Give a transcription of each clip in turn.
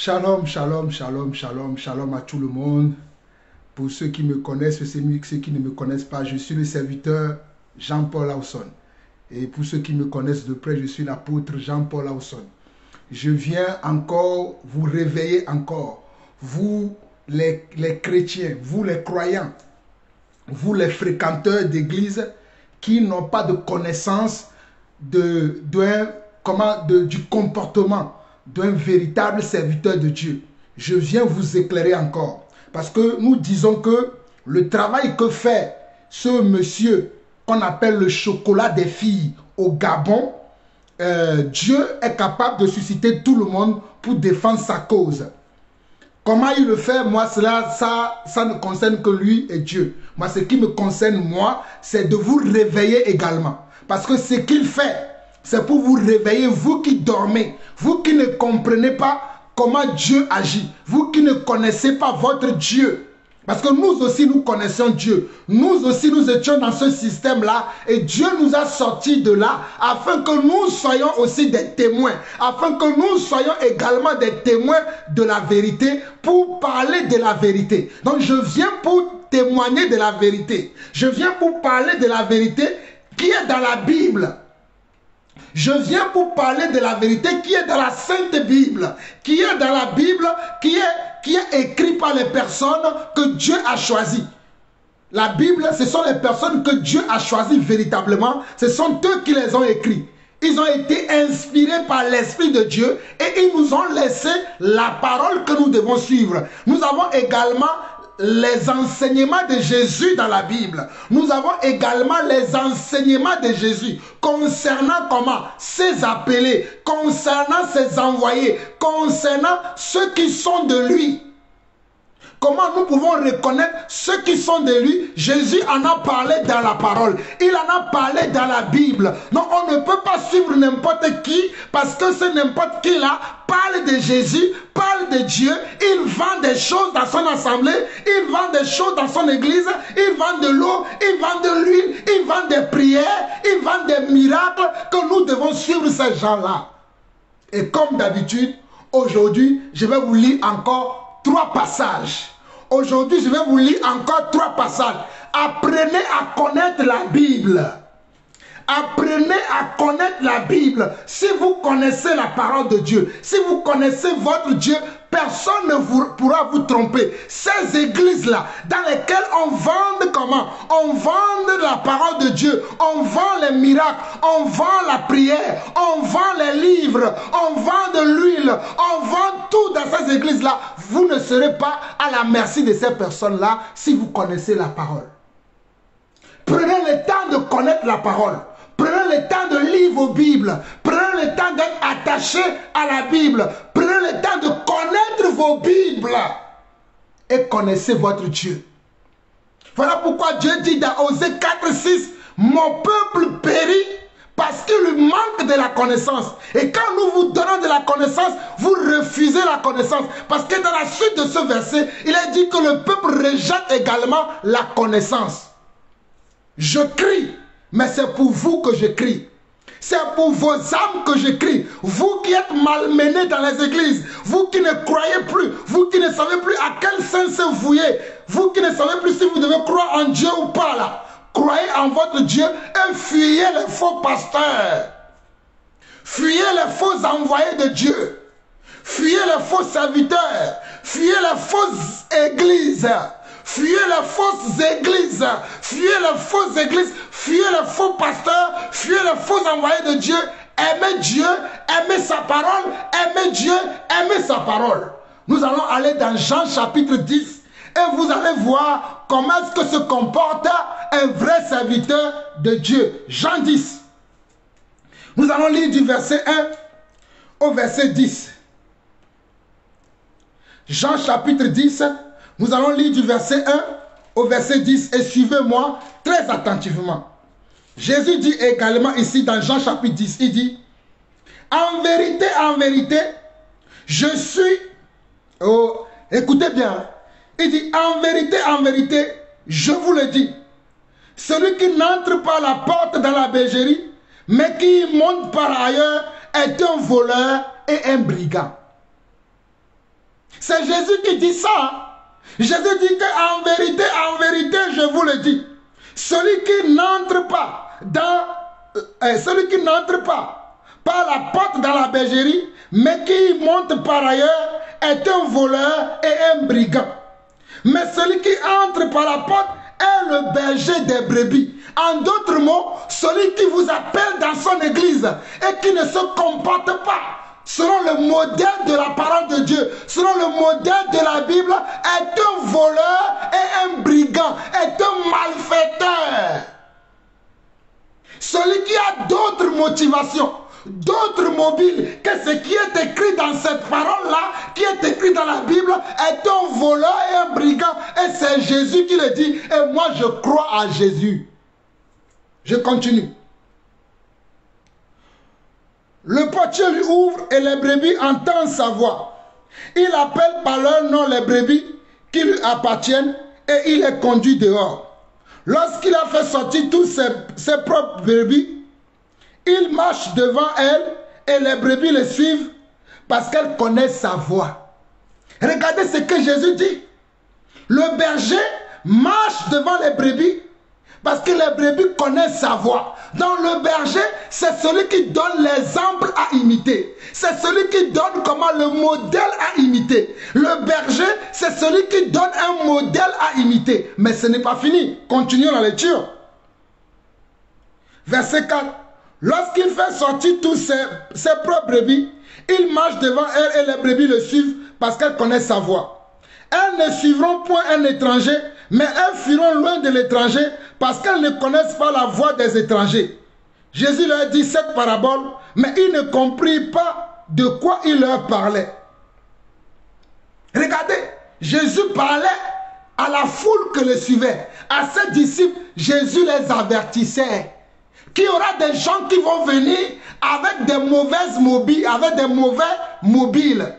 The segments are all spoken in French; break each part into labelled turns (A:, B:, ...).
A: Shalom, shalom, shalom, shalom, shalom à tout le monde. Pour ceux qui me connaissent, ceux qui ne me connaissent pas, je suis le serviteur Jean-Paul Lawson. Et pour ceux qui me connaissent de près, je suis l'apôtre Jean-Paul Lawson. Je viens encore vous réveiller encore. Vous, les chrétiens, vous les croyants, vous les fréquenteurs d'église qui n'ont pas de connaissance du comportement d'un véritable serviteur de Dieu. Je viens vous éclairer encore. Parce que nous disons que le travail que fait ce monsieur qu'on appelle le chocolat des filles au Gabon, Dieu est capable de susciter tout le monde pour défendre sa cause. Comment il le fait, moi, ça ne concerne que lui et Dieu. Moi, ce qui me concerne, moi, c'est de vous réveiller également. Parce que ce qu'il fait, c'est pour vous réveiller, vous qui dormez, vous qui ne comprenez pas comment Dieu agit, vous qui ne connaissez pas votre Dieu. Parce que nous aussi, nous connaissons Dieu. Nous aussi, nous étions dans ce système-là et Dieu nous a sortis de là afin que nous soyons aussi des témoins, afin que nous soyons également des témoins de la vérité pour parler de la vérité. Donc, je viens pour témoigner de la vérité. Je viens pour parler de la vérité qui est dans la Bible. Je viens pour parler de la vérité qui est dans la Sainte Bible, qui est dans la Bible, qui est écrit par les personnes que Dieu a choisies. La Bible, ce sont les personnes que Dieu a choisies véritablement. Ce sont eux qui les ont écrits. Ils ont été inspirés par l'Esprit de Dieu et ils nous ont laissé la parole que nous devons suivre. Nous avons également les enseignements de Jésus dans la Bible. Nous avons également les enseignements de Jésus concernant comment ses appelés, concernant ses envoyés, concernant ceux qui sont de lui. Comment nous pouvons reconnaître ceux qui sont de lui? Jésus en a parlé dans la parole. Il en a parlé dans la Bible. Donc on ne peut pas suivre n'importe qui parce que ce n'importe qui là parle de Jésus, parle de Dieu. Il vend des choses dans son assemblée. Il vend des choses dans son église. Il vend de l'eau. Il vend de l'huile. Il vend des prières. Il vend des miracles que nous devons suivre ces gens-là. Et comme d'habitude, aujourd'hui, je vais vous lire encore 3 passages. Aujourd'hui, je vais vous lire encore 3 passages. Apprenez à connaître la Bible. Apprenez à connaître la Bible. Si vous connaissez la parole de Dieu, si vous connaissez votre Dieu, personne ne pourra vous tromper. Ces églises-là, dans lesquelles on vend comment? On vend la parole de Dieu, on vend les miracles, on vend la prière, on vend les livres, on vend de l'huile, on vend tout dans ces églises-là. Vous ne serez pas à la merci de ces personnes-là si vous connaissez la parole. Prenez le temps de connaître la parole. Prenez le temps de lire vos Bibles. Prenez le temps d'être attaché à la Bible. Prenez le temps de connaître vos Bibles. Et connaissez votre Dieu. Voilà pourquoi Dieu dit dans Osée 4:6, mon peuple périt parce qu'il lui manque de la connaissance. Et quand nous vous donnons de la connaissance, vous refusez la connaissance. Parce que dans la suite de ce verset, il est dit que le peuple rejette également la connaissance. Je crie. Mais c'est pour vous que je crie. C'est pour vos âmes que je crie. Vous qui êtes malmenés dans les églises. Vous qui ne croyez plus. Vous qui ne savez plus à quel sens se vouer. Vous qui ne savez plus si vous devez croire en Dieu ou pas là. Croyez en votre Dieu et fuyez les faux pasteurs. Fuyez les faux envoyés de Dieu. Fuyez les faux serviteurs. Fuyez les fausses églises. Fuyez les fausses églises, fuyez les fausses églises, fuyez les faux pasteurs, fuyez les faux envoyés de Dieu. Aimez Dieu, aimez sa parole, aimez Dieu, aimez sa parole. Nous allons aller dans Jean chapitre 10 et vous allez voir comment est-ce que se comporte un vrai serviteur de Dieu. Jean 10. Nous allons lire du verset 1 au verset 10. Jean chapitre 10. Nous allons lire du verset 1 au verset 10 et suivez-moi très attentivement. Jésus dit également ici dans Jean chapitre 10, il dit, en vérité, je suis... Oh, écoutez bien. Il dit, en vérité, je vous le dis, celui qui n'entre par la porte dans la bergerie, mais qui monte par ailleurs, est un voleur et un brigand. C'est Jésus qui dit ça. Hein. Jésus dit qu'en vérité, je vous le dis, celui qui n'entre pas par la porte dans la bergerie, mais qui monte par ailleurs, est un voleur et un brigand. Mais celui qui entre par la porte est le berger des brebis. En d'autres mots, celui qui vous appelle dans son église et qui ne se comporte pas selon le modèle de la parole de Dieu, selon le modèle de la Bible, est un voleur et un brigand, est un malfaiteur. Celui qui a d'autres motivations, d'autres mobiles que ce qui est écrit dans cette parole-là, qui est écrit dans la Bible, est un voleur et un brigand. Et c'est Jésus qui le dit. Et moi, je crois à Jésus. Je continue. Le portier lui ouvre et les brebis entendent sa voix. Il appelle par leur nom les brebis qui lui appartiennent et il les conduit dehors. Lorsqu'il a fait sortir tous ses propres brebis, il marche devant elles et les brebis le suivent parce qu'elles connaissent sa voix. Regardez ce que Jésus dit. Le berger marche devant les brebis parce que les brebis connaissent sa voix. Donc le berger, c'est celui qui donne l'exemple à imiter. C'est celui qui donne comment le modèle à imiter. Le berger, c'est celui qui donne un modèle à imiter. Mais ce n'est pas fini. Continuons la lecture. Verset 4. Lorsqu'il fait sortir tous ses propres brebis, il marche devant elles et les brebis le suivent parce qu'elles connaissent sa voix. Elles ne suivront point un étranger, mais elles fuiront loin de l'étranger parce qu'elles ne connaissent pas la voix des étrangers. Jésus leur dit cette parabole, mais ils ne comprirent pas de quoi il leur parlait. Regardez, Jésus parlait à la foule que le suivait. À ses disciples, Jésus les avertissait qu'il y aura des gens qui vont venir avec des mauvaises mobiles, avec des mauvais mobiles.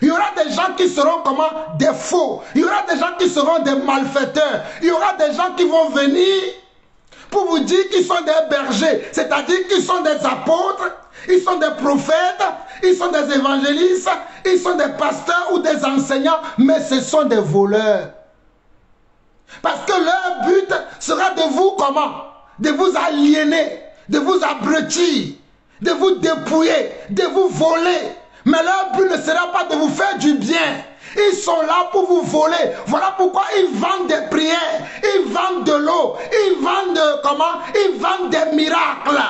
A: Il y aura des gens qui seront comment? Des faux. Il y aura des gens qui seront des malfaiteurs. Il y aura des gens qui vont venir pour vous dire qu'ils sont des bergers. C'est-à-dire qu'ils sont des apôtres, ils sont des prophètes, ils sont des évangélistes, ils sont des pasteurs ou des enseignants, mais ce sont des voleurs. Parce que leur but sera de vous comment? De vous aliéner, de vous abrutir, de vous dépouiller, de vous voler. Mais leur but ne sera pas de vous faire du bien. Ils sont là pour vous voler. Voilà pourquoi ils vendent des prières, ils vendent de l'eau, ils vendent comment? Ils vendent des miracles.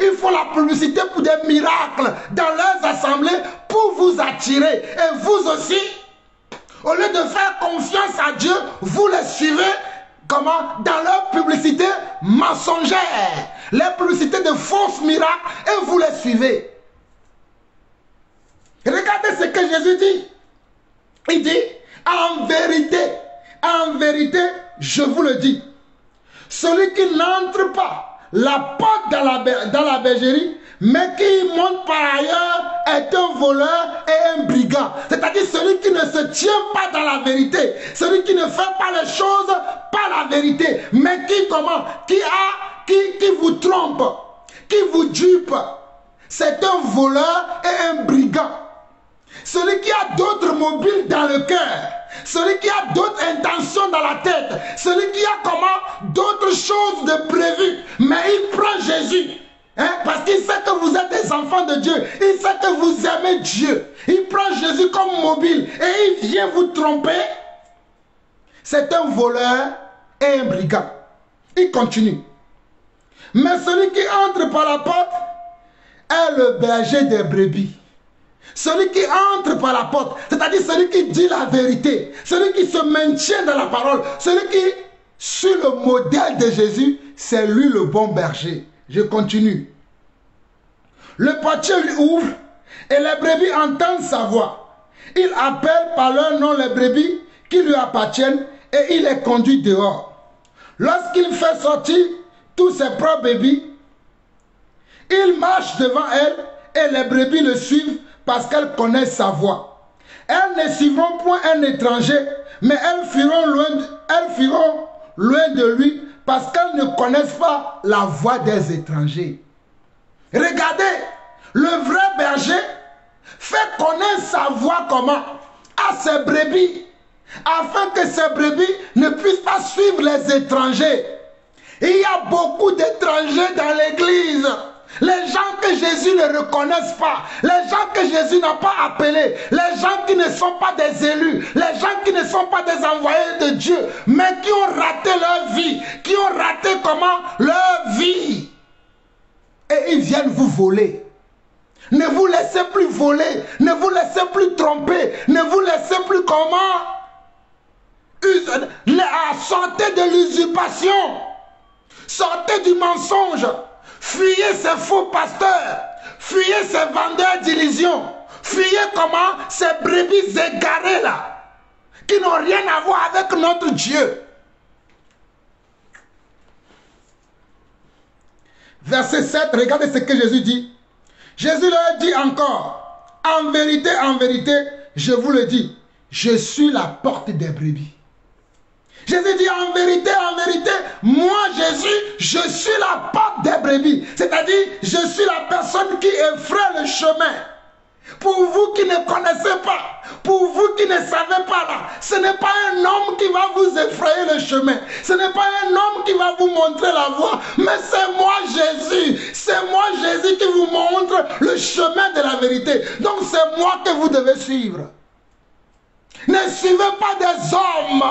A: Ils font la publicité pour des miracles dans leurs assemblées pour vous attirer. Et vous aussi, au lieu de faire confiance à Dieu, vous les suivez comment? Dans leur publicité mensongère, les publicités de fausses miracles, et vous les suivez. Regardez ce que Jésus dit. Il dit, en vérité, je vous le dis, celui qui n'entre pas la porte dans la bergerie, mais qui monte par ailleurs, est un voleur et un brigand. C'est-à-dire celui qui ne se tient pas dans la vérité, celui qui ne fait pas les choses par la vérité, mais qui comment? Qui vous trompe, qui vous dupe. C'est un voleur et un brigand. Celui qui a d'autres mobiles dans le cœur, celui qui a d'autres intentions dans la tête, celui qui a comment d'autres choses de prévues, mais il prend Jésus, hein, parce qu'il sait que vous êtes des enfants de Dieu, il sait que vous aimez Dieu, il prend Jésus comme mobile et il vient vous tromper. C'est un voleur et un brigand. Il continue. Mais celui qui entre par la porte est le berger des brebis. Celui qui entre par la porte, c'est-à-dire celui qui dit la vérité, celui qui se maintient dans la parole, celui qui suit le modèle de Jésus, c'est lui le bon berger. Je continue. Le portier lui ouvre et les brebis entendent sa voix. Il appelle par leur nom les brebis qui lui appartiennent et il les conduit dehors. Lorsqu'il fait sortir tous ses propres brebis, il marche devant elles et les brebis le suivent parce qu'elles connaissent sa voix. Elles ne suivront point un étranger, mais elles fuiront loin de lui parce qu'elles ne connaissent pas la voix des étrangers. Regardez, le vrai berger fait connaître sa voix comment? à ses brebis, afin que ces brebis ne puissent pas suivre les étrangers. Et il y a beaucoup d'étrangers dans l'église. Les gens que Jésus ne reconnaisse pas, les gens que Jésus n'a pas appelés, les gens qui ne sont pas des élus, les gens qui ne sont pas des envoyés de Dieu, mais qui ont raté leur vie, qui ont raté comment leur vie. Et ils viennent vous voler. Ne vous laissez plus voler, ne vous laissez plus tromper, ne vous laissez plus comment sortez de l'usurpation, sortez du mensonge. Fuyez ces faux pasteurs, fuyez ces vendeurs d'illusions, fuyez comment ces brebis égarées là, qui n'ont rien à voir avec notre Dieu. Verset 7, regardez ce que Jésus dit. Jésus leur dit encore, en vérité, je vous le dis, je suis la porte des brebis. Jésus dit en vérité, moi Jésus, je suis la porte des brebis. C'est-à-dire, je suis la personne qui effraie le chemin. Pour vous qui ne connaissez pas, pour vous qui ne savez pas là, ce n'est pas un homme qui va vous effrayer le chemin. Ce n'est pas un homme qui va vous montrer la voie, mais c'est moi Jésus. C'est moi Jésus qui vous montre le chemin de la vérité. Donc c'est moi que vous devez suivre. Ne suivez pas des hommes.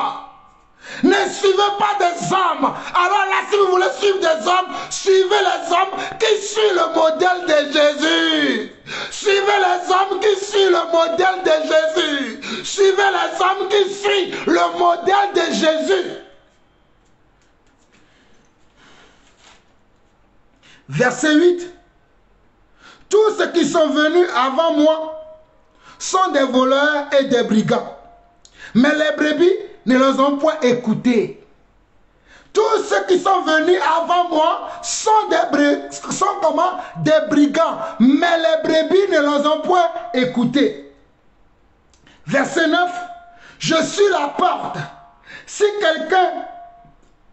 A: Ne suivez pas des hommes. Alors là, si vous voulez suivre des hommes, suivez les hommes qui suivent le modèle de Jésus. Suivez les hommes qui suivent le modèle de Jésus. Suivez les hommes qui suivent le modèle de Jésus. Verset 8. Tous ceux qui sont venus avant moi sont des voleurs et des brigands. Mais les brebis ne les ont point écoutés. Tous ceux qui sont venus avant moi sont des brigands, mais les brebis ne les ont point écoutés. Verset 9. Je suis la porte. Si quelqu'un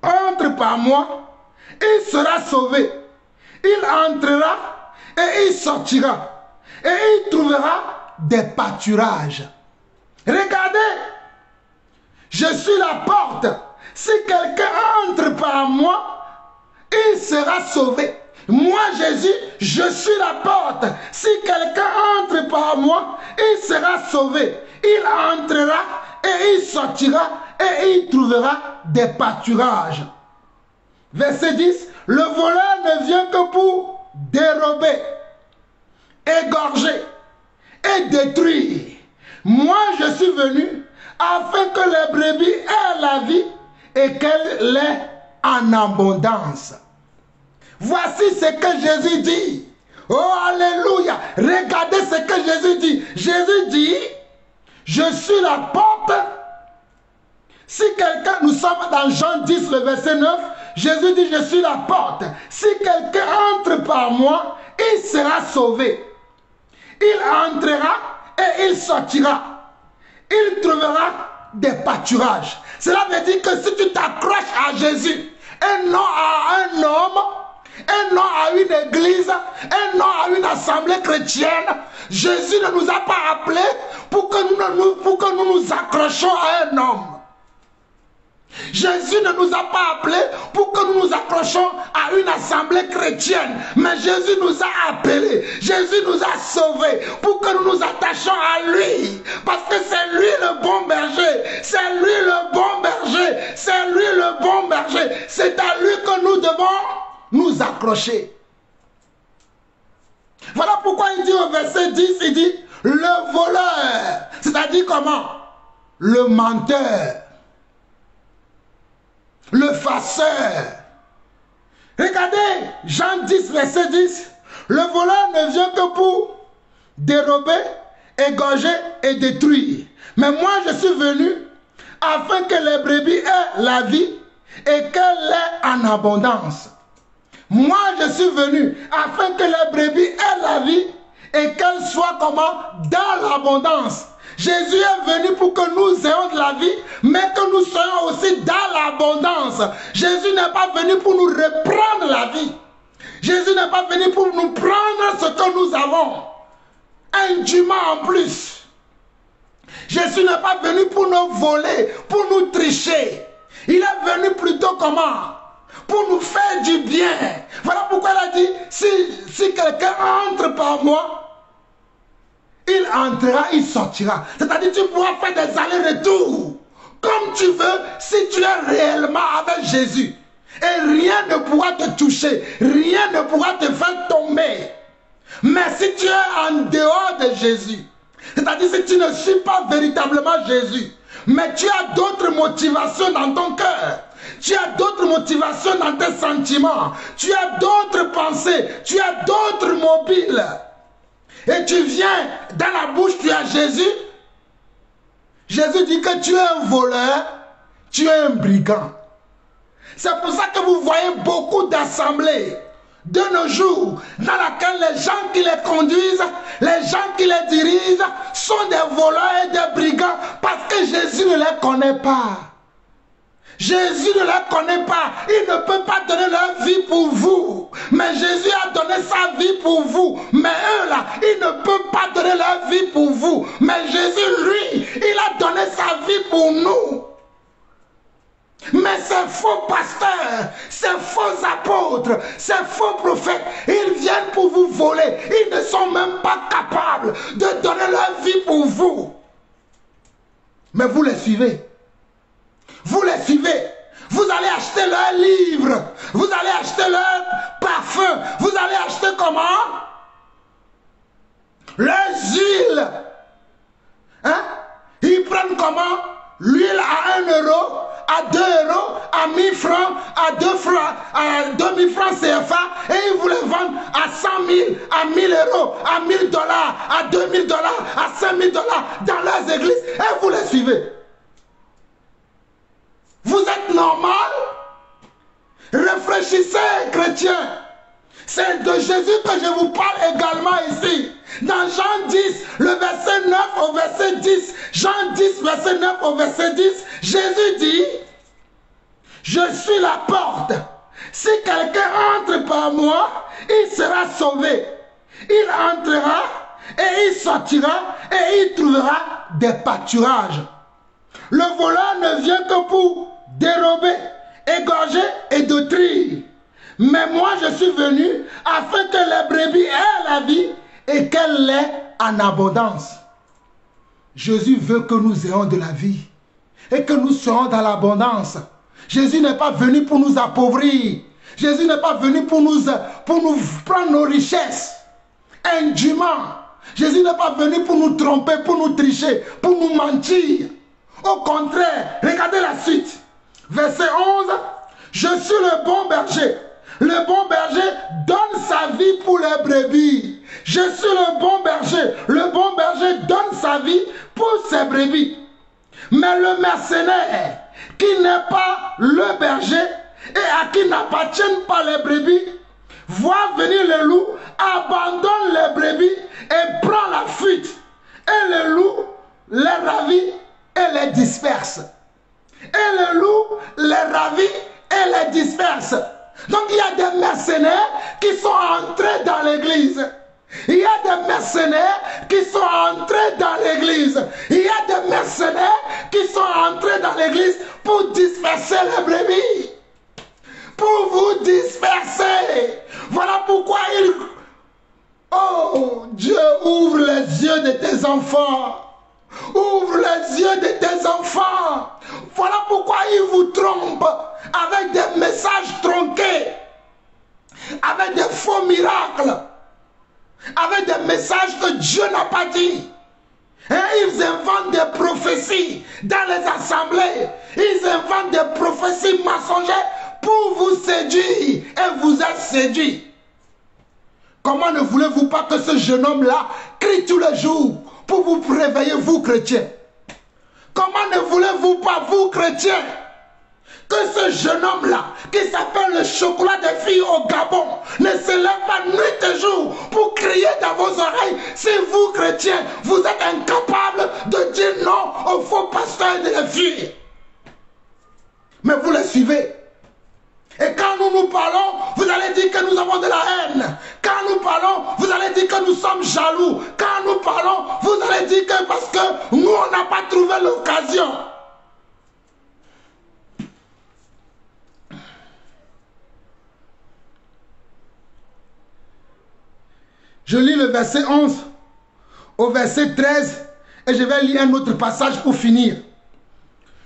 A: entre par moi, il sera sauvé. Il entrera et il sortira. Et il trouvera des pâturages. Regardez. Je suis la porte. Si quelqu'un entre par moi, il sera sauvé. Moi, Jésus, je suis la porte. Si quelqu'un entre par moi, il sera sauvé. Il entrera et il sortira et il trouvera des pâturages. Verset 10. Le voleur ne vient que pour dérober, égorger et détruire. Moi, je suis venu afin que les brebis aient la vie et qu'elle l'ait en abondance. Voici ce que Jésus dit. Oh, alléluia. Regardez ce que Jésus dit. Jésus dit, je suis la porte. Si quelqu'un, nous sommes dans Jean 10, le verset 9, Jésus dit, je suis la porte. Si quelqu'un entre par moi, il sera sauvé. Il entrera et il sortira. Il trouvera des pâturages. Cela veut dire que si tu t'accroches à Jésus, et non à un homme, et non à une église, et non à une assemblée chrétienne, Jésus ne nous a pas appelés pour que nous nous accrochions à un homme. Jésus ne nous a pas appelés pour que nous nous accrochions à une assemblée chrétienne. Mais Jésus nous a appelés. Jésus nous a sauvés pour que nous nous attachions à lui. Parce que c'est lui le bon berger. C'est lui le bon berger. C'est lui le bon berger. C'est à lui que nous devons nous accrocher. Voilà pourquoi il dit au verset 10, il dit le voleur. C'est-à-dire comment? Le menteur. Le farceur. Regardez, Jean 10, verset 10. Le voleur ne vient que pour dérober, égorger et détruire. Mais moi, je suis venu afin que les brebis aient la vie et qu'elle l'ait en abondance. Moi, je suis venu afin que les brebis aient la vie et qu'elle soit comment? Dans l'abondance. Jésus est venu pour que nous ayons de la vie, mais que nous soyons aussi dans l'abondance. Jésus n'est pas venu pour nous reprendre la vie. Jésus n'est pas venu pour nous prendre ce que nous avons, indûment en plus. Jésus n'est pas venu pour nous voler, pour nous tricher. Il est venu plutôt comment? Pour nous faire du bien. Voilà pourquoi il a dit, si quelqu'un entre par moi, il entrera, il sortira. C'est-à-dire tu pourras faire des allers-retours comme tu veux si tu es réellement avec Jésus. Et rien ne pourra te toucher, rien ne pourra te faire tomber. Mais si tu es en dehors de Jésus, c'est-à-dire si tu ne suis pas véritablement Jésus, mais tu as d'autres motivations dans ton cœur, tu as d'autres motivations dans tes sentiments, tu as d'autres pensées, tu as d'autres mobiles, et tu viens dans la bouche, tu as Jésus. Jésus dit que tu es un voleur, tu es un brigand. C'est pour ça que vous voyez beaucoup d'assemblées de nos jours dans lesquelles les gens qui les conduisent, les gens qui les dirigent sont des voleurs et des brigands parce que Jésus ne les connaît pas. Jésus ne les connaît pas. Il ne peut pas donner leur vie pour vous. Mais Jésus a donné sa vie pour vous. Mais eux là, ils ne peuvent pas donner leur vie pour vous. Mais Jésus, lui, il a donné sa vie pour nous. Mais ces faux pasteurs, ces faux apôtres, ces faux prophètes, ils viennent pour vous voler. Ils ne sont même pas capables de donner leur vie pour vous. Mais vous les suivez. Vous les suivez. Vous allez acheter leurs livres. Vous allez acheter leurs parfums. Vous allez acheter comment? Leurs huiles. Hein? Ils prennent comment? L'huile à 1 euro, à 2 euros, à 1000 francs, à 2 francs, à 2000 francs CFA, et ils vous les vendent à 100 000, à 1000 euros, à 1000 dollars, à 2000 dollars, à 5000 dollars dans leurs églises, et vous les suivez. Vous êtes normal? Réfléchissez, chrétiens. C'est de Jésus que je vous parle également ici. Dans Jean 10, le verset 9 au verset 10, Jean 10, verset 9 au verset 10, Jésus dit, je suis la porte. Si quelqu'un entre par moi, il sera sauvé. Il entrera et il sortira et il trouvera des pâturages. Le voleur ne vient que pour dérober, égorger et détruire. Mais moi je suis venu afin que les brebis aient la vie et qu'elle l'ait en abondance. Jésus veut que nous ayons de la vie et que nous soyons dans l'abondance. Jésus n'est pas venu pour nous appauvrir. Jésus n'est pas venu pour nous prendre nos richesses indûment. Jésus n'est pas venu pour nous tromper, pour nous tricher, pour nous mentir. Au contraire, regardez la suite. Verset 11. Je suis le bon berger. Le bon berger donne sa vie pour les brebis. Je suis le bon berger. Le bon berger donne sa vie pour ses brebis. Mais le mercenaire qui n'est pas le berger et à qui n'appartiennent pas les brebis, voit venir le loup, abandonne les brebis et prend la fuite. Et le loup les ravit et les disperse. Et le loup les ravit et les disperse. Donc il y a des mercenaires qui sont entrés dans l'église. Il y a des mercenaires qui sont entrés dans l'église. Il y a des mercenaires qui sont entrés dans l'église pour disperser les brebis. Pour vous disperser. Voilà pourquoi il... Oh, Dieu, ouvre les yeux de tes enfants. Ouvre les yeux de tes enfants. Voilà pourquoi ils vous trompent avec des messages tronqués, avec des faux miracles, avec des messages que Dieu n'a pas dit. Et ils inventent des prophéties dans les assemblées. Ils inventent des prophéties mensongères pour vous séduire et vous êtes séduits. Comment ne voulez-vous pas que ce jeune homme-là crie tous les jours pour vous réveiller, vous chrétiens? Comment ne voulez-vous pas, vous chrétiens, que ce jeune homme-là, qui s'appelle le chocolat des filles au Gabon, ne se lève pas nuit et jour pour crier dans vos oreilles? Si vous, chrétiens, vous êtes incapables de dire non aux faux pasteurs et de les fuir. Mais vous les suivez. Et quand nous parlons, vous allez dire que nous avons de la haine. Quand nous parlons, vous allez dire que nous sommes jaloux. Quand nous parlons, vous allez dire que parce que nous, on n'a pas trouvé l'occasion. Je lis le verset 11 au verset 13 et je vais lire un autre passage pour finir.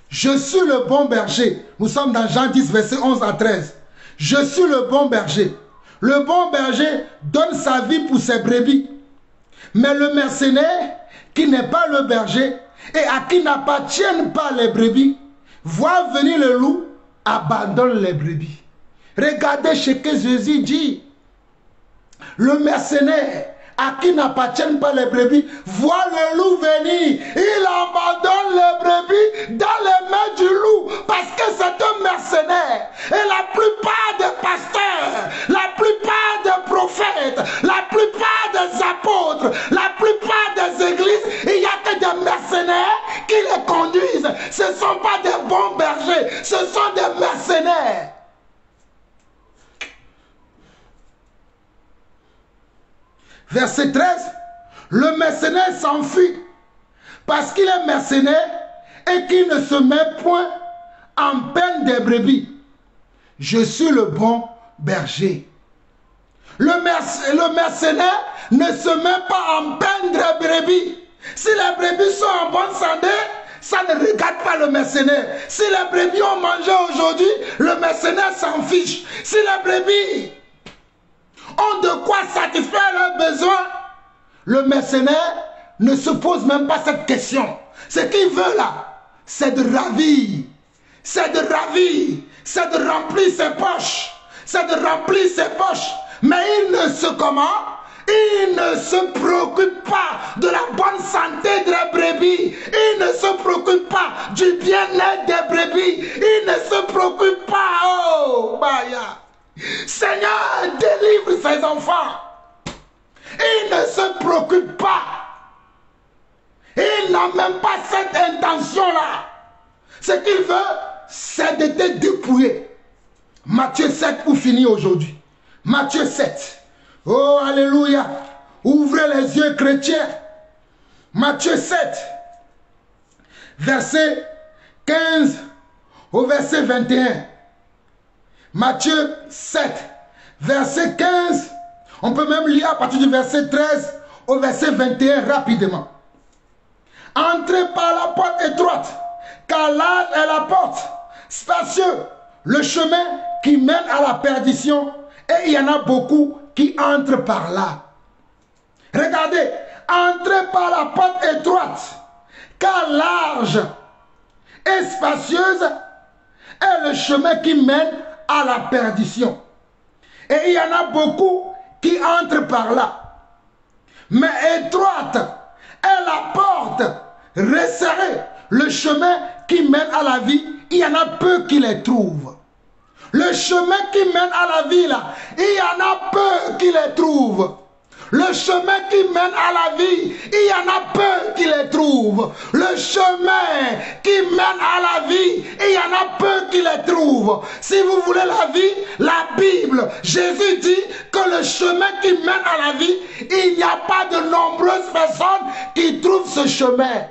A: Je suis le bon berger. Nous sommes dans Jean 10, verset 11 à 13. Je suis le bon berger. Le bon berger donne sa vie pour ses brebis. Mais le mercenaire, qui n'est pas le berger et à qui n'appartiennent pas les brebis, voit venir le loup, abandonne les brebis. Regardez ce que Jésus dit. Le mercenaire, à qui n'appartiennent pas les brebis, voit le loup venir. Il abandonne les brebis dans les mains du loup parce que c'est un mercenaire. Et la plupart des pasteurs, la plupart des prophètes, la plupart des apôtres, la plupart des églises, il n'y a que des mercenaires qui les conduisent. Ce ne sont pas des bons bergers, ce sont des mercenaires. Verset 13, le mercenaire s'enfuit parce qu'il est mercenaire et qu'il ne se met point en peine des brebis. Je suis le bon berger. Le mercenaire ne se met pas en peine des brebis. Si les brebis sont en bonne santé, ça ne regarde pas le mercenaire. Si les brebis ont mangé aujourd'hui, le mercenaire s'en fiche. Si les brebis ont de quoi satisfaire leurs besoins, le mercenaire ne se pose même pas cette question. Ce qu'il veut là, c'est de ravir. C'est de ravir. C'est de remplir ses poches. C'est de remplir ses poches. Mais il ne se comment? Il ne se préoccupe pas de la bonne santé des brebis. Il ne se préoccupe pas du bien-être des brebis. Il ne se préoccupe pas. Oh, Baya. Seigneur, délivre ses enfants. Il ne se préoccupe pas. Il n'a même pas cette intention-là. Ce qu'il veut, c'est de te dépouiller. Matthieu 7 pour finir aujourd'hui. Matthieu 7. Oh, alléluia. Ouvrez les yeux chrétiens. Matthieu 7. Verset 15 au verset 21. Matthieu 7, verset 15, on peut même lire à partir du verset 13 au verset 21 rapidement. Entrez par la porte étroite, car large est la porte, spacieux, le chemin qui mène à la perdition, et il y en a beaucoup qui entrent par là. Regardez, entrez par la porte étroite, car large et spacieuse est le chemin qui mène à la perdition. Et il y en a beaucoup qui entrent par là. Mais étroite est la porte, resserrée, le chemin qui mène à la vie, il y en a peu qui les trouvent. Le chemin qui mène à la vie, là, il y en a peu qui les trouvent. Le chemin qui mène à la vie, il y en a peu qui les trouvent. Le chemin qui mène à la vie, il y en a peu qui les trouvent. Si vous voulez la vie, la Bible, Jésus dit que le chemin qui mène à la vie, il n'y a pas de nombreuses personnes qui trouvent ce chemin.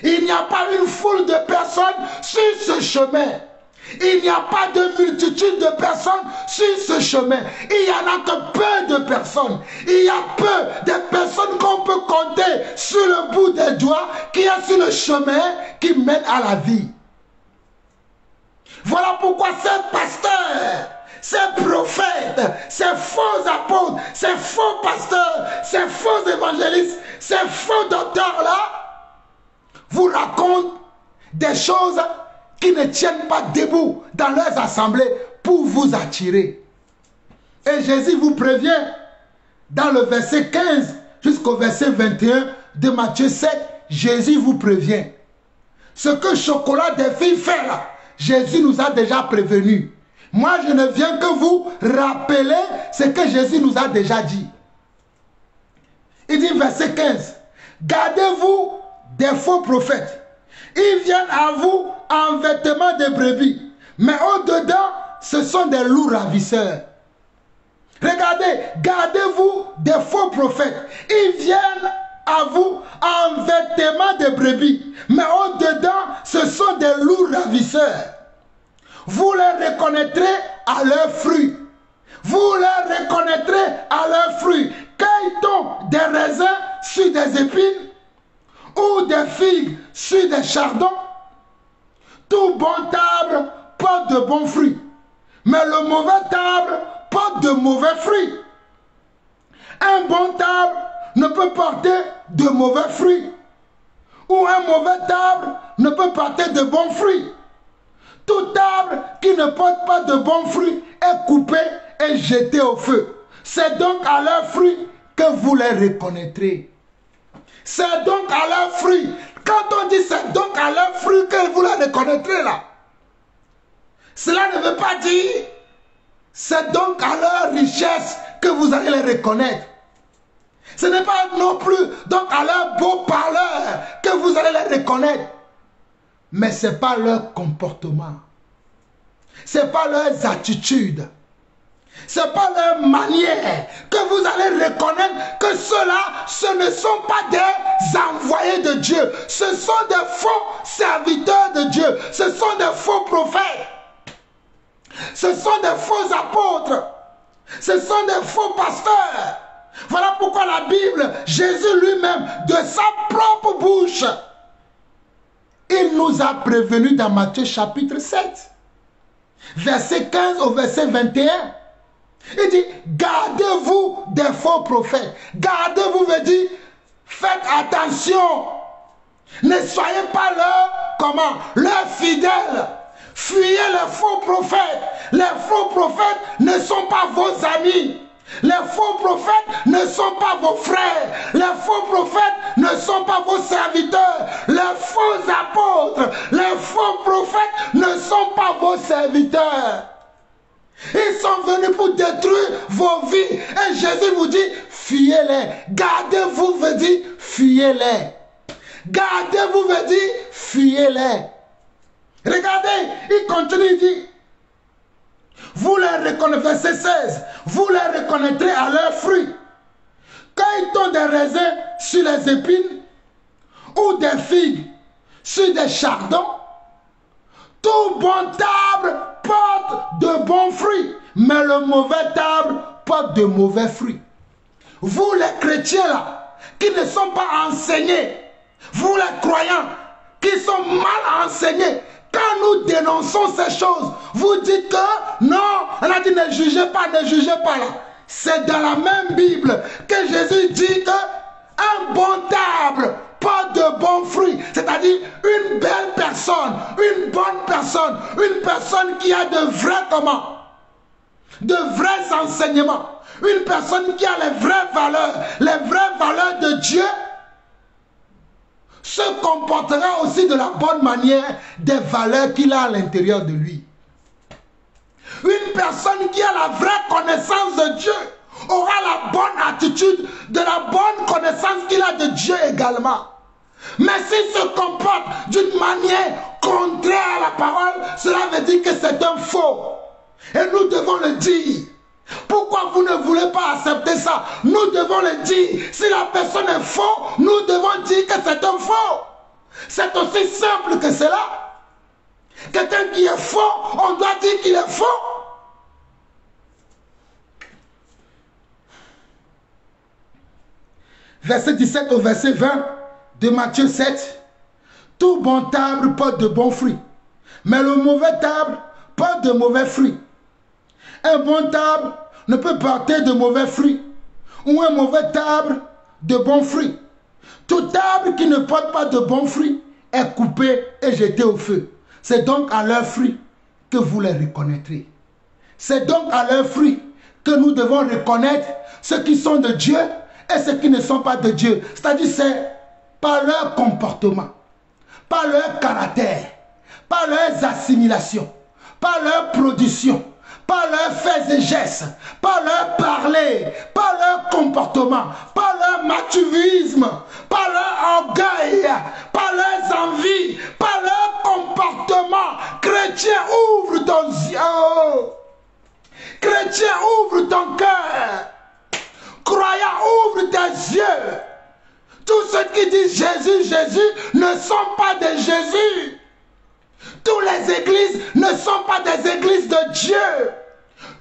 A: Il n'y a pas une foule de personnes sur ce chemin. Il n'y a pas de multitude de personnes sur ce chemin. Il n'y en a que peu de personnes. Il y a peu de personnes qu'on peut compter sur le bout des doigts qui est sur le chemin qui mène à la vie. Voilà pourquoi ces pasteurs, ces prophètes, ces faux apôtres, ces faux pasteurs, ces faux évangélistes, ces faux docteurs-là vous racontent des choses qui ne tiennent pas debout dans leurs assemblées pour vous attirer. Et Jésus vous prévient dans le verset 15 jusqu'au verset 21 de Matthieu 7, Jésus vous prévient. Ce que Chocolat des filles fait là, Jésus nous a déjà prévenu. Moi, je ne viens que vous rappeler ce que Jésus nous a déjà dit. Il dit verset 15, gardez-vous des faux prophètes. Ils viennent à vous en vêtements de brebis, mais au-dedans ce sont des loups ravisseurs. Regardez, gardez-vous des faux prophètes. Ils viennent à vous en vêtements de brebis, mais au-dedans, ce sont des loups ravisseurs. Vous les reconnaîtrez à leurs fruits. Vous les reconnaîtrez à leurs fruits. Cueille-t-on des raisins sur des épines ou des figues sur des chardons? Tout bon arbre porte de bons fruits, mais le mauvais arbre porte de mauvais fruits. Un bon arbre ne peut porter de mauvais fruits, ou un mauvais arbre ne peut porter de bons fruits. Tout arbre qui ne porte pas de bons fruits est coupé et jeté au feu. C'est donc à leurs fruits que vous les reconnaîtrez. C'est donc à leurs fruits. Quand on dit c'est donc à leurs fruits que vous les reconnaîtrez là, cela ne veut pas dire c'est donc à leur richesse que vous allez les reconnaître. Ce n'est pas non plus donc à leur beau parleur que vous allez les reconnaître. Mais ce n'est pas leur comportement. Ce n'est pas leurs attitudes. Ce n'est pas leur manière que vous allez reconnaître que ceux-là, ce ne sont pas des envoyés de Dieu. Ce sont des faux serviteurs de Dieu. Ce sont des faux prophètes. Ce sont des faux apôtres. Ce sont des faux pasteurs. Voilà pourquoi la Bible, Jésus lui-même, de sa propre bouche, il nous a prévenus dans Matthieu chapitre 7, verset 15 au verset 21. Il dit, gardez-vous des faux prophètes. Gardez-vous veut dire, faites attention. Ne soyez pas leurs fidèles. Fuyez les faux prophètes. Les faux prophètes ne sont pas vos amis. Les faux prophètes ne sont pas vos frères. Les faux prophètes ne sont pas vos serviteurs. Les faux apôtres, les faux prophètes ne sont pas vos serviteurs. Ils sont venus pour détruire vos vies. Et Jésus vous dit, fuyez-les. Gardez-vous veut dire, fuyez-les. Gardez-vous veut dire, fuyez-les. Regardez, il continue, il dit, vous les reconnaîtrez, verset 16, vous les reconnaîtrez à leurs fruits. Cueille-t-on des raisins sur les épines ou des figues sur des chardons? Tout bon arbre porte de bons fruits, mais le mauvais arbre porte de mauvais fruits. Vous les chrétiens là, qui ne sont pas enseignés, vous les croyants, qui sont mal enseignés, quand nous dénonçons ces choses, vous dites que non, on a dit ne jugez pas là. C'est dans la même Bible que Jésus dit que un bon arbre porte de bons fruits. C'est-à-dire une belle personne, une bonne personne, une personne qui a de vrais comment, de vrais enseignements, une personne qui a les vraies valeurs de Dieu, se comportera aussi de la bonne manière des valeurs qu'il a à l'intérieur de lui. Une personne qui a la vraie connaissance de Dieu aura la bonne attitude de la bonne connaissance qu'il a de Dieu également. Mais s'il se comporte d'une manière contraire à la parole, cela veut dire que c'est un faux. Et nous devons le dire. Pourquoi vous ne voulez pas accepter ça? Nous devons le dire. Si la personne est faux, nous devons dire que c'est un faux. C'est aussi simple que cela. Quelqu'un qui est faux, on doit dire qu'il est faux. Verset 17 au verset 20 de Matthieu 7. Tout bon arbre porte de bons fruits, mais le mauvais arbre porte de mauvais fruits. Un bon arbre ne peut porter de mauvais fruits, ou un mauvais arbre de bons fruits. Tout arbre qui ne porte pas de bons fruits est coupé et jeté au feu. C'est donc à leurs fruits que vous les reconnaîtrez. C'est donc à leurs fruits que nous devons reconnaître ceux qui sont de Dieu et ceux qui ne sont pas de Dieu. C'est-à-dire c'est par leur comportement, par leur caractère, par leurs assimilations, par leur production, par leurs faits et gestes, par leur parler, par leur comportement, par leur matuvisme, par leur orgueil, par leurs envies, par leur comportement. Chrétien, ouvre ton yeux. ton cœur. Croyant, ouvre tes yeux. Tous ceux qui disent Jésus, Jésus ne sont pas des Jésus. Toutes les églises ne sont pas des églises de Dieu.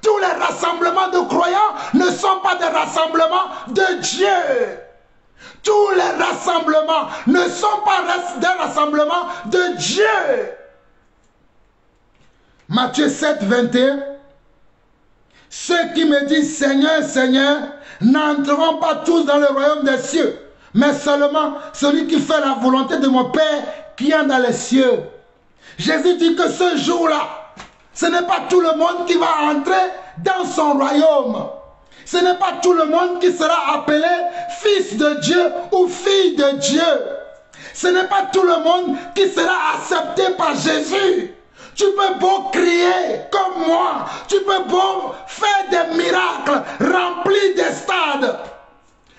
A: Tous les rassemblements de croyants ne sont pas des rassemblements de Dieu. Tous les rassemblements ne sont pas des rassemblements de Dieu. Matthieu 7, 21. Ceux qui me disent Seigneur, Seigneur, n'entreront pas tous dans le royaume des cieux, mais seulement celui qui fait la volonté de mon Père qui est dans les cieux. Jésus dit que ce jour-là, ce n'est pas tout le monde qui va entrer dans son royaume. Ce n'est pas tout le monde qui sera appelé fils de Dieu ou fille de Dieu. Ce n'est pas tout le monde qui sera accepté par Jésus. Tu peux beau crier comme moi, tu peux beau faire des miracles, remplir des stades.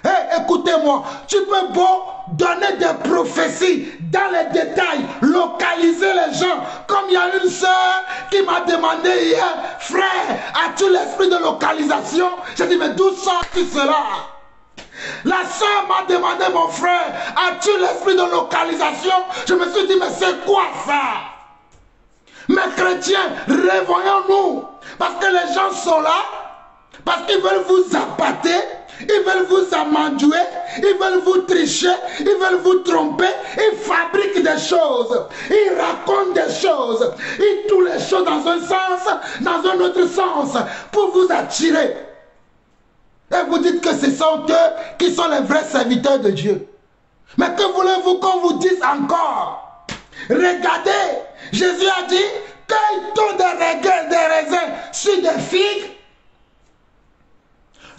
A: Hey, écoutez-moi, tu peux beau donner des prophéties dans les détails, localiser les gens. Comme il y a une sœur qui m'a demandé hier, frère, as-tu l'esprit de localisation? J'ai dit, mais d'où sors-tu cela? La sœur m'a demandé, mon frère, as-tu l'esprit de localisation? Je me suis dit, mais c'est quoi ça? Mes chrétiens, réveillons-nous. Parce que les gens sont là, parce qu'ils veulent vous appâter, ils veulent vous amadouer, ils veulent vous tricher, ils veulent vous tromper, ils fabriquent des choses, ils racontent des choses, ils trouvent les choses dans un sens, dans un autre sens, pour vous attirer. Et vous dites que ce sont eux qui sont les vrais serviteurs de Dieu. Mais que voulez-vous qu'on vous dise encore? Regardez, Jésus a dit, cueille tous des raisins sur des figues.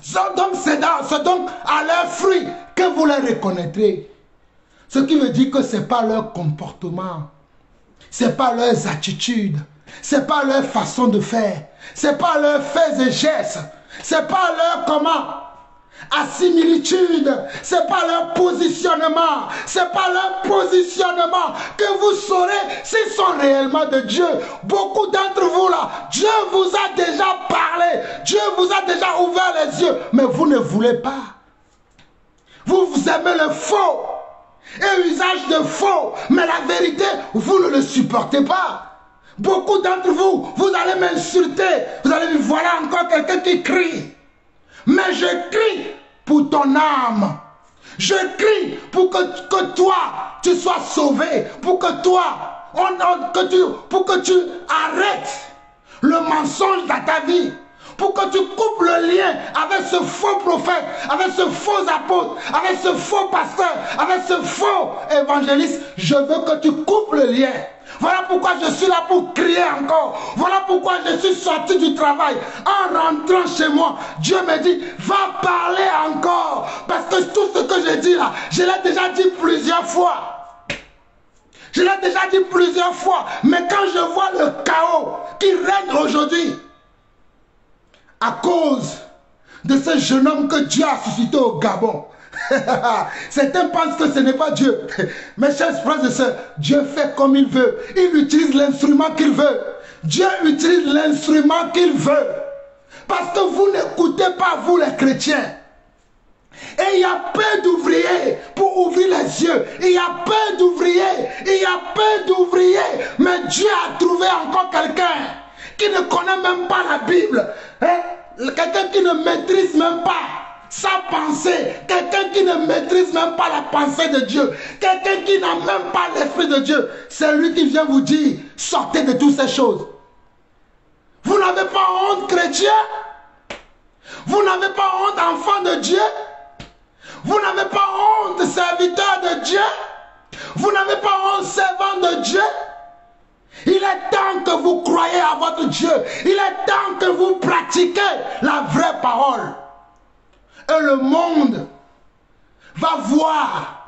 A: C'est donc à leurs fruits que vous les reconnaîtrez. Ce qui veut dire que ce n'est pas leur comportement, ce n'est pas leurs attitudes, ce n'est pas leur façon de faire, ce n'est pas leurs faits et gestes, ce n'est pas leur comment assimilitude, ce n'est pas leur positionnement, ce n'est pas leur positionnement que vous saurez s'ils sont réellement de Dieu. Beaucoup d'entre vous là, Dieu vous a déjà parlé, Dieu vous a déjà ouvert les yeux, mais vous ne voulez pas. Vous aimez le faux et usage de faux, mais la vérité, vous ne le supportez pas. Beaucoup d'entre vous, vous allez m'insulter, vous allez dire, voilà encore quelqu'un qui crie. Mais je crie pour ton âme. Je crie pour que toi, tu sois sauvé. Pour que toi, pour que tu arrêtes le mensonge dans ta vie. Pour que tu coupes le lien avec ce faux prophète, avec ce faux apôtre, avec ce faux pasteur, avec ce faux évangéliste. Je veux que tu coupes le lien. Voilà pourquoi je suis là pour crier encore. Voilà pourquoi je suis sorti du travail. En rentrant chez moi, Dieu me dit, va parler encore. Parce que tout ce que je dis là, je l'ai déjà dit plusieurs fois. Je l'ai déjà dit plusieurs fois. Mais quand je vois le chaos qui règne aujourd'hui, à cause de ce jeune homme que Dieu a suscité au Gabon, certains pensent que ce n'est pas Dieu. Mes chers frères et sœurs, Dieu fait comme il veut. Il utilise l'instrument qu'il veut. Dieu utilise l'instrument qu'il veut. Parce que vous n'écoutez pas, vous les chrétiens. Et il y a peu d'ouvriers pour ouvrir les yeux. Il y a peu d'ouvriers. Il y a peu d'ouvriers. Mais Dieu a trouvé encore quelqu'un qui ne connaît même pas la Bible. Hein? Quelqu'un qui ne maîtrise même pas sa pensée, quelqu'un qui ne maîtrise même pas la pensée de Dieu, quelqu'un qui n'a même pas l'esprit de Dieu, c'est lui qui vient vous dire, sortez de toutes ces choses. Vous n'avez pas honte, chrétien? Vous n'avez pas honte, enfant de Dieu? Vous n'avez pas honte, serviteur de Dieu? Vous n'avez pas honte, servant de Dieu? Il est temps que vous croyez à votre Dieu. Il est temps que vous pratiquez la vraie parole. Et le monde va voir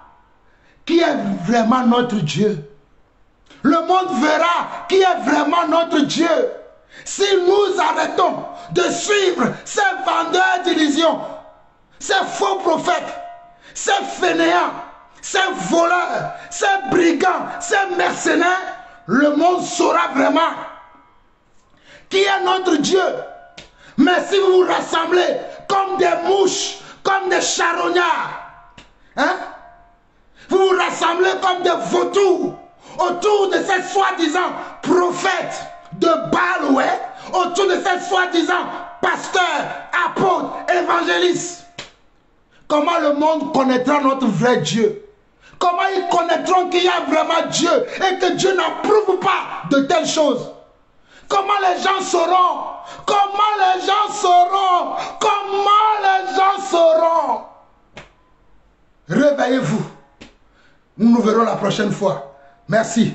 A: qui est vraiment notre Dieu. Le monde verra qui est vraiment notre Dieu. Si nous arrêtons de suivre ces vendeurs d'illusions, ces faux prophètes, ces fainéants, ces voleurs, ces brigands, ces mercenaires, le monde saura vraiment qui est notre Dieu. Mais si vous vous rassemblez comme des mouches, comme des charognards, hein? Vous vous rassemblez comme des vautours autour de ces soi-disant prophètes de Baal, ouais, autour de ces soi-disant pasteurs, apôtres, évangélistes. Comment le monde connaîtra notre vrai Dieu? Comment ils connaîtront qu'il y a vraiment Dieu et que Dieu n'approuve pas de telles choses? Comment les gens sauront? Comment les gens sauront? Comment les gens sauront? Réveillez-vous. Nous nous verrons la prochaine fois. Merci.